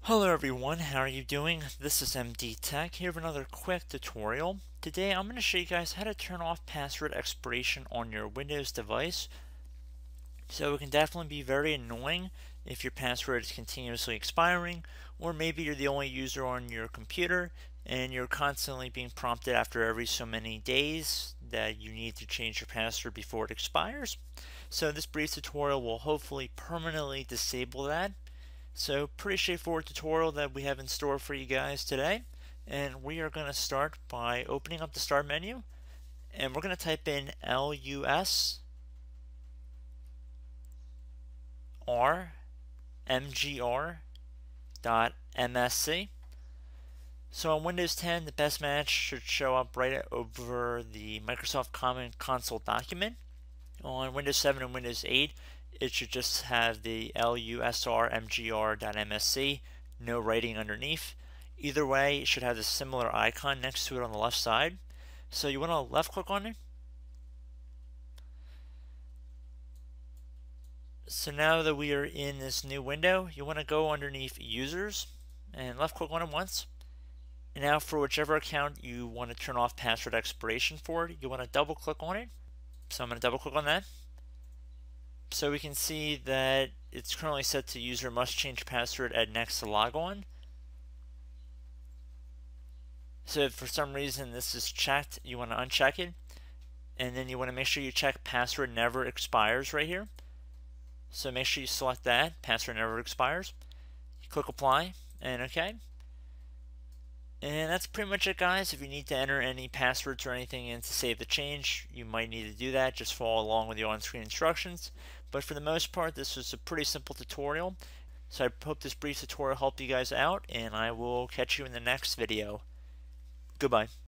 Hello everyone, how are you doing? This is MD Tech here with another quick tutorial. Today I'm going to show you guys how to turn off password expiration on your Windows device. So it can definitely be very annoying if your password is continuously expiring, or maybe you're the only user on your computer and you're constantly being prompted after every so many days that you need to change your password before it expires. So this brief tutorial will hopefully permanently disable that. So pretty straightforward tutorial that we have in store for you guys today. And we are going to start by opening up the start menu. And we're going to type in LUS R MGR .msc. So on Windows 10, the best match should show up right over the Microsoft Common Console document. On Windows 7 and Windows 8, it should just have the lusrmgr.msc, no writing underneath. Either way, it should have a similar icon next to it on the left side. So you want to left click on it. So now that we are in this new window, you want to go underneath users and left click on it once. And now for whichever account you want to turn off password expiration for, you want to double click on it. So I'm going to double click on that. So we can see that it's currently set to user must change password at next to log on. So if for some reason this is checked, you want to uncheck it. And then you want to make sure you check password never expires right here. So make sure you select that, password never expires. You click apply and OK. And that's pretty much it, guys. If you need to enter any passwords or anything in to save the change, you might need to do that. Just follow along with the on-screen instructions. But for the most part, this was a pretty simple tutorial. So I hope this brief tutorial helped you guys out, and I will catch you in the next video. Goodbye.